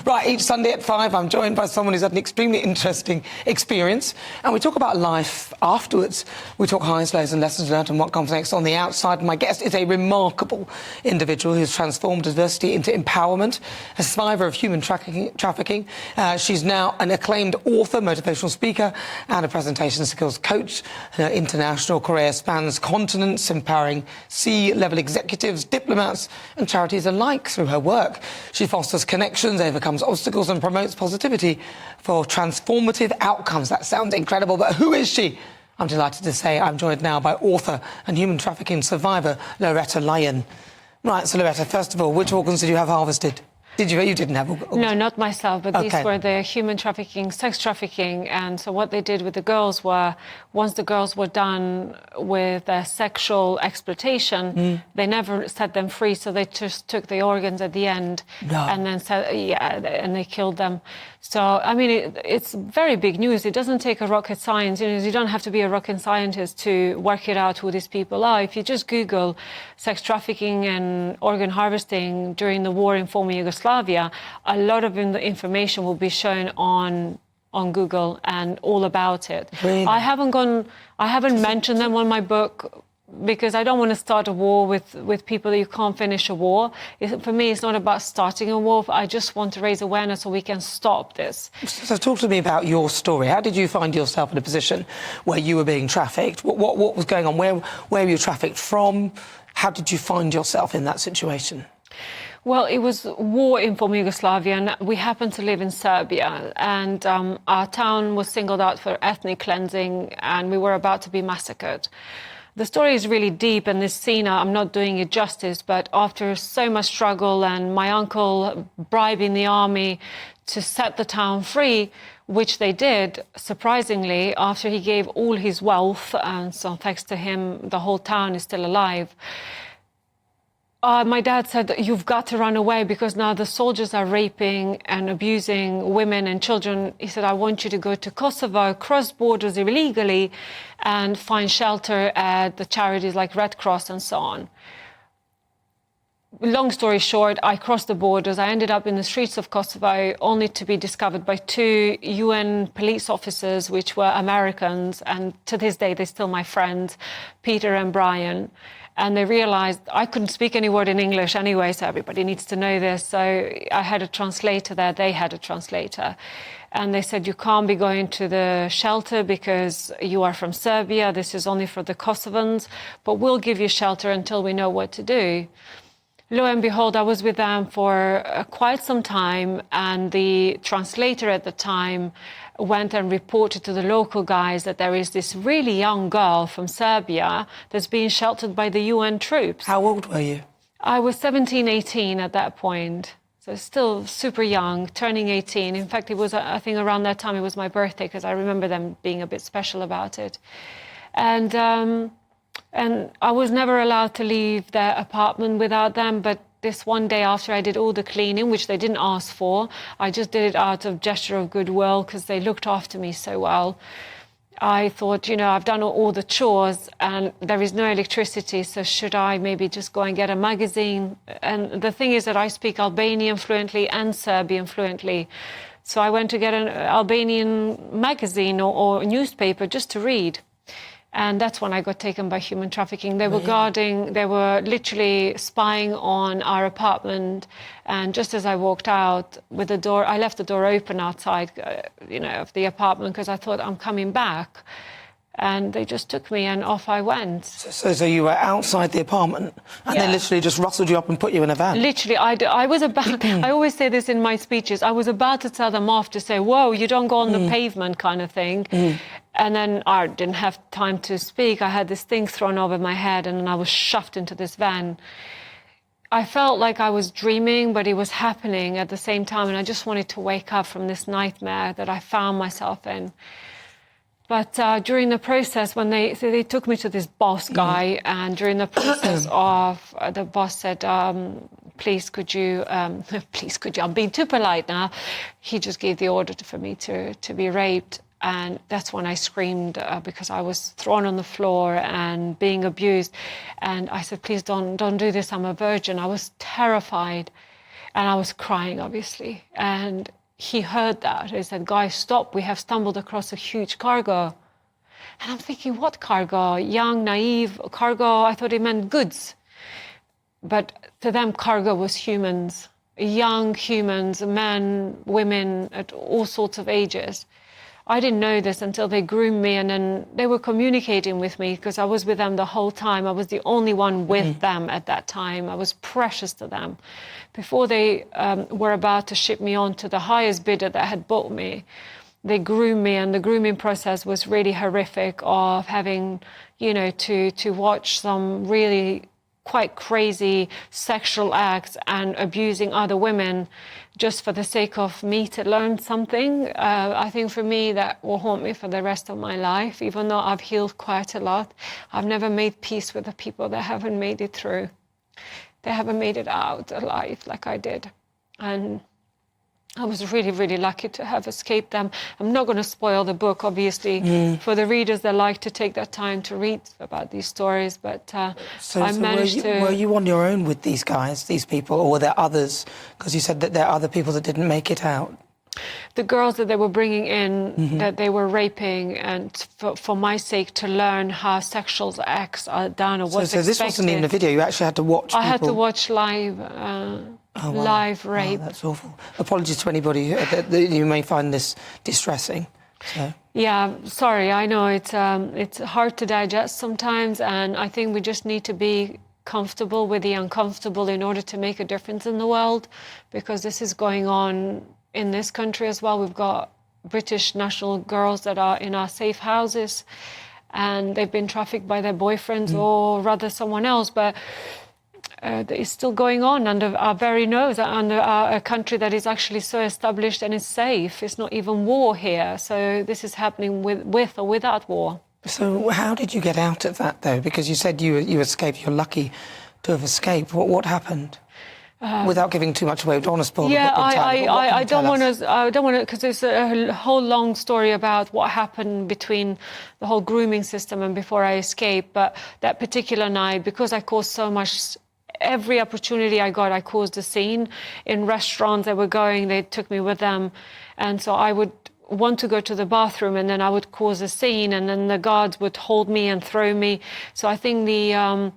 Right, each Sunday at 5, I'm joined by someone who's had an extremely interesting experience, and we talk about life afterwards. We talk highs, lows and lessons learned and what comes next on the outside. My guest is a remarkable individual who's transformed adversity into empowerment, a survivor of human trafficking. She's now an acclaimed author, motivational speaker and a presentation skills coach. Her international career spans continents, empowering C-level executives, diplomats and charities alike through her work. She fosters connections, overcomes obstacles and promotes positivity for transformative outcomes. That sounds incredible, but who is she? I'm delighted to say I'm joined now by author and human trafficking survivor Lurata Lyon. Right, so Lurata, first of all, which organs did you have harvested? Did you? You didn't have organs? No, not myself, but these were the human trafficking, sex trafficking. And so what they did with the girls were, once the girls were done with their sexual exploitation, they never set them free, so they just took the organs at the end and then said, and they killed them. So, I mean, it's very big news. It doesn't take a rocket science. You don't have to be a rocket scientist to work it out who these people are. If you just Google sex trafficking and organ harvesting during the war in former Yugoslavia, a lot of the information will be shown on Google and all about it. Really? I haven't mentioned them on my book because I don't want to start a war with people that you can't finish a war. For me, it's not about starting a war. I just want to raise awareness so we can stop this. So talk to me about your story. How did you find yourself in a position where you were being trafficked? What was going on? Where were you trafficked from? How did you find yourself in that situation? Well, it was war in former Yugoslavia, and we happened to live in Serbia. And our town was singled out for ethnic cleansing, and we were about to be massacred. The story is really deep, and this scene, I'm not doing it justice, but after so much struggle and my uncle bribing the army to set the town free, which they did, surprisingly, after he gave all his wealth, and so thanks to him, the whole town is still alive. My dad said, you've got to run away because now the soldiers are raping and abusing women and children. He said, I want you to go to Kosovo, cross borders illegally and find shelter at the charities like Red Cross and so on. Long story short, I crossed the borders. I ended up in the streets of Kosovo only to be discovered by 2 UN police officers, which were Americans. And to this day, they're still my friends, Peter and Brian. And they realized I couldn't speak any word in English anyway, so everybody needs to know this. So I had a translator there, they had a translator. And they said, you can't be going to the shelter because you are from Serbia. This is only for the Kosovans, but we'll give you shelter until we know what to do. Lo and behold, I was with them for quite some time, and the translator at the time went and reported to the local guys that there is this really young girl from Serbia that's being sheltered by the UN troops. How old were you? I was 17, 18 at that point. So still super young, turning 18. In fact, it was, I think around that time, it was my birthday, because I remember them being a bit special about it. And I was never allowed to leave their apartment without them, but this one day after I did all the cleaning, which they didn't ask for, I just did it out of gesture of goodwill because they looked after me so well. I thought, I've done all the chores and there is no electricity, so should I maybe just go and get a magazine? And the thing is that I speak Albanian fluently and Serbian fluently. So I went to get an Albanian magazine or newspaper just to read. And that's when I got taken by human trafficking. They were they were literally spying on our apartment. And just as I walked out with the door, I left the door open outside, of the apartment because I thought I'm coming back. And they just took me and off I went. So you were outside the apartment and they literally just rustled you up and put you in a van? Literally, I was about, I always say this in my speeches, I was about to tell them off to say, whoa, you don't go on the pavement kind of thing. And then I didn't have time to speak. I had this thing thrown over my head and then I was shoved into this van. I felt like I was dreaming, but it was happening at the same time. And I just wanted to wake up from this nightmare that I found myself in. But during the process, when they took me to this boss guy, and during the process of, the boss said, please could you, I'm being too polite now. He just gave the order for me to be raped. And that's when I screamed because I was thrown on the floor and being abused. And I said, please don't do this, I'm a virgin. I was terrified. And I was crying, obviously. And he heard that. He said, "Guys, stop. We have stumbled across a huge cargo." And I'm thinking, what cargo? Young, naive cargo? I thought it meant goods. But to them, cargo was humans. Young humans, men, women, at all sorts of ages. I didn't know this until they groomed me, and then they were communicating with me because I was with them the whole time. I was the only one with them at that time. I was precious to them. Before they were about to ship me on to the highest bidder that had bought me, they groomed me, and the grooming process was really horrific, of having, you know, to watch some really quite crazy sexual acts and abusing other women just for the sake of me to learn something. I think for me that will haunt me for the rest of my life. Even though I've healed quite a lot, I've never made peace with the people that haven't made it through. They haven't made it out alive like I did. And I was really, really lucky to have escaped them. I'm not going to spoil the book, obviously, for the readers that like to take that time to read about these stories, but I managed to... Were you on your own with these guys, these people, or were there others? Because you said that there are other people that didn't make it out. The girls that they were bringing in, that they were raping, and for my sake to learn how sexual acts are done or what's expected. So this wasn't even a video, you actually had to watch people... I had to watch live... Oh, wow. Live rape. Oh, that's awful. Apologies to anybody that you may find this distressing. So. Yeah, sorry. I know it's hard to digest sometimes, and I think we just need to be comfortable with the uncomfortable in order to make a difference in the world, because this is going on in this country as well. We've got British national girls that are in our safe houses, and they've been trafficked by their boyfriends or rather someone else, but it's still going on under our very nose, under a country that is actually so established and is safe. It's not even war here. So this is happening with or without war. So how did you get out of that, though? Because you said you escaped. You're lucky to have escaped. What happened? Without giving too much away, we don't want to spoil the book entirely. I don't want to, because there's a whole long story about what happened between the whole grooming system and before I escaped. But that particular night, because I caused so much... Every opportunity I got, I caused a scene. In restaurants they were going, they took me with them. And so I would want to go to the bathroom, and then I would cause a scene, and then the guards would hold me and throw me. So I think the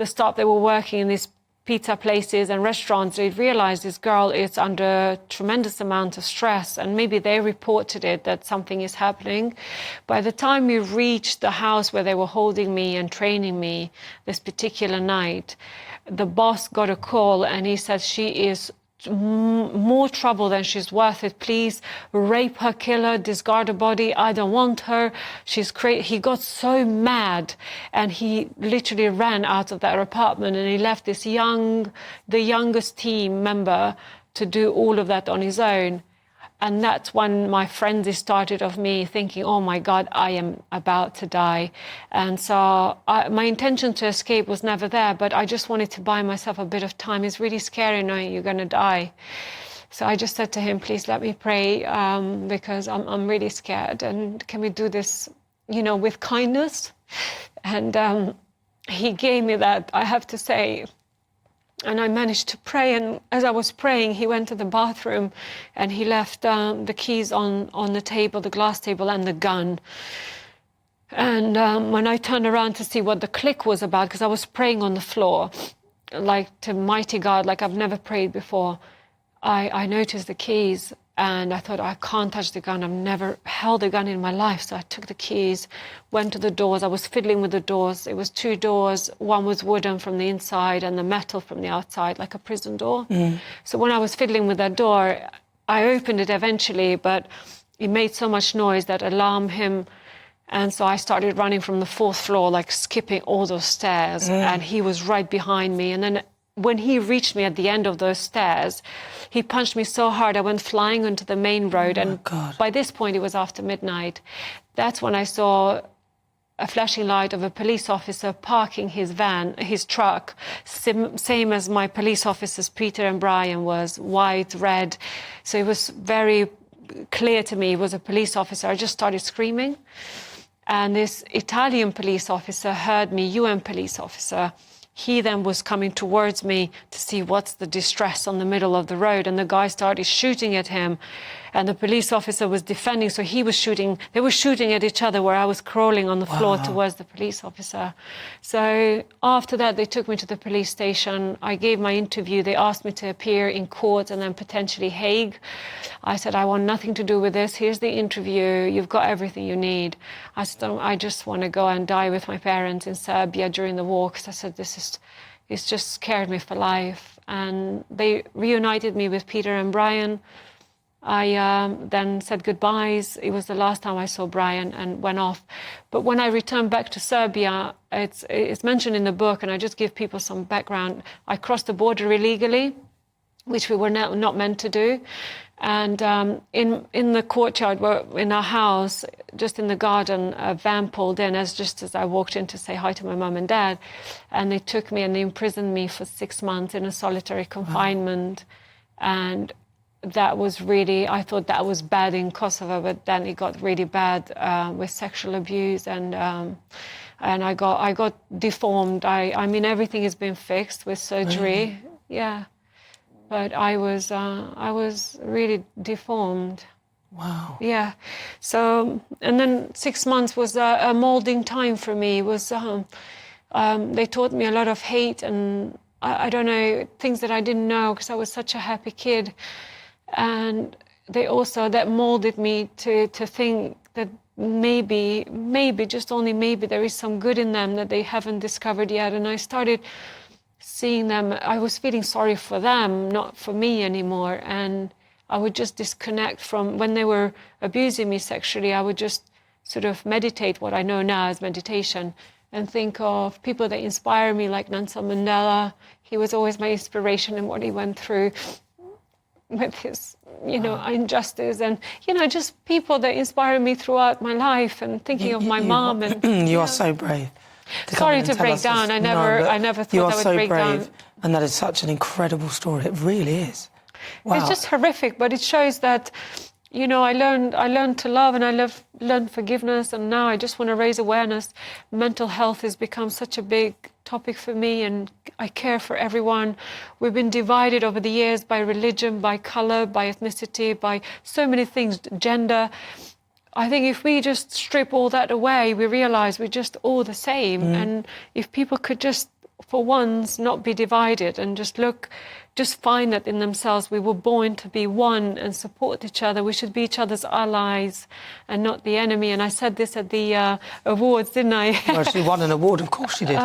staff that were working in these pizza places and restaurants, they realized this girl is under tremendous amount of stress, and maybe they reported it, that something is happening. By the time we reached the house where they were holding me and training me this particular night, the boss got a call, and he said, "She is more trouble than she's worth it. Please rape her, kill her, discard her body. I don't want her. She's crazy." He got so mad, and he literally ran out of that apartment, and he left the youngest team member to do all of that on his own. And that's when my frenzy started of me thinking, oh my God, I am about to die. And so my intention to escape was never there, but I just wanted to buy myself a bit of time. It's really scary knowing you're going to die. So I just said to him, please let me pray, because I'm really scared. And can we do this, you know, with kindness? And he gave me that, I have to say. And I managed to pray, and as I was praying, he went to the bathroom and he left the keys on the table, the glass table, and the gun. And when I turned around to see what the click was about, because I was praying on the floor, like to mighty God, like I've never prayed before, I noticed the keys, and I thought, I can't touch the gun. I've never held a gun in my life. So I took the keys, went to the doors. I was fiddling with the doors. It was 2 doors. One was wooden from the inside and the metal from the outside, like a prison door. So when I was fiddling with that door, I opened it eventually, but it made so much noise that alarmed him. And so I started running from the 4th floor, like skipping all those stairs. And he was right behind me. And then when he reached me at the end of those stairs, he punched me so hard I went flying onto the main road. And by this point, it was after midnight. That's when I saw a flashing light of a police officer parking his truck, same as my police officers, Peter and Brian, was white, red. So it was very clear to me it was a police officer. I just started screaming. And this Italian police officer heard me, UN police officer. he then was coming towards me to see what's the distress on the middle of the road, and the guy started shooting at him, and the police officer was defending, so he was shooting. They were shooting at each other where I was crawling on the floor towards the police officer. So after that, they took me to the police station. I gave my interview. They asked me to appear in court and then potentially Hague. I said, I want nothing to do with this. Here's the interview. You've got everything you need. I said, I just want to go and die with my parents in Serbia during the war, because I said, it's just scared me for life. And they reunited me with Peter and Brian. I then said goodbyes. It was the last time I saw Brian and went off. But when I returned back to Serbia, it's mentioned in the book, and I just give people some background. I crossed the border illegally, which we were not meant to do. And in the courtyard, in our house, just in the garden, a van pulled in just as I walked in to say hi to my mum and dad. And they took me and they imprisoned me for 6 months in a solitary confinement. And that was really, I thought that was bad in Kosovo, but then it got really bad with sexual abuse, and I got deformed. I mean, everything has been fixed with surgery. Yeah. But I was really deformed. Wow. Yeah. So, and then 6 months was a molding time for me. It was, they taught me a lot of hate and I don't know, things that I didn't know because I was such a happy kid. And they also, that molded me to think that maybe, just only maybe, there is some good in them that they haven't discovered yet. And I started seeing them, I was feeling sorry for them, not for me anymore. And I would just disconnect from, when they were abusing me sexually, I would just sort of meditate, what I know now as meditation, and think of people that inspire me, like Nelson Mandela. He was always my inspiration in what he went through with his, injustice, and, just people that inspire me throughout my life, and thinking of my mom. And you are so brave. Sorry to break down. I never thought I would break down. And that is such an incredible story. It really is. Wow. It's just horrific, but it shows that, I learned to love, and I learned forgiveness, and now I just want to raise awareness. Mental health has become such a big topic for me, and I care for everyone. We've been divided over the years by religion, by color, by ethnicity, by so many things, gender. I think if we just strip all that away, we realize we're just all the same. And if people could just, for once, not be divided and just find that in themselves, we were born to be one and support each other. We should be each other's allies and not the enemy. And I said this at the awards, didn't I? Well, she won an award, of course she did.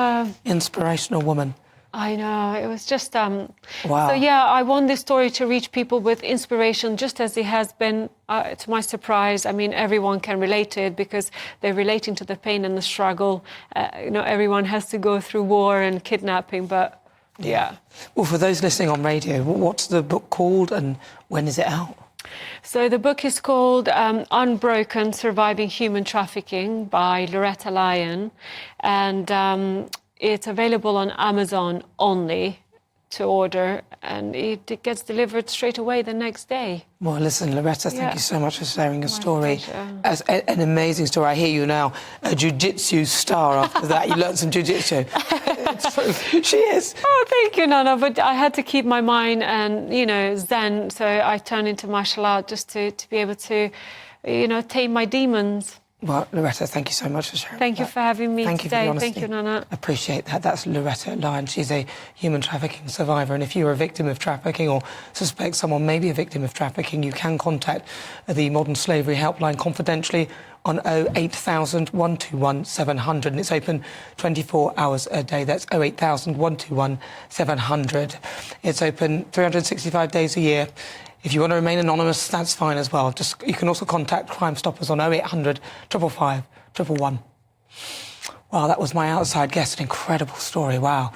Inspirational woman. I know, it was just... Wow. So, yeah, I want this story to reach people with inspiration, just as it has been, to my surprise. I mean, everyone can relate to it because they're relating to the pain and the struggle. Everyone has to go through war and kidnapping, but, yeah. Well, for those listening on radio, what's the book called and when is it out? So the book is called Unbroken, Surviving Human Trafficking by Lurata Lyon. And... it's available on Amazon only to order, and it gets delivered straight away the next day. Well, listen, Lurata, thank you so much for sharing your story. Pleasure. As an amazing story. I hear you now, a jiu-jitsu star after that. You learned some jiu-jitsu. It's true. She is. Oh, thank you, Nana. But I had to keep my mind and, zen, so I turned into martial art just to be able to, tame my demons. Well, Lurata, thank you so much for sharing. Thank you for having me today. Thank you for the honesty. Thank you, Nana. Appreciate that. That's Lurata Lyon. She's a human trafficking survivor. And if you're a victim of trafficking or suspect someone may be a victim of trafficking, you can contact the Modern Slavery Helpline confidentially on 08000 121 700. And it's open 24 hours a day. That's 08000 121 700. It's open 365 days a year. If you want to remain anonymous, that's fine as well. You can also contact Crime Stoppers on 0800 555 111. Wow, that was my outside guest. An incredible story. Wow.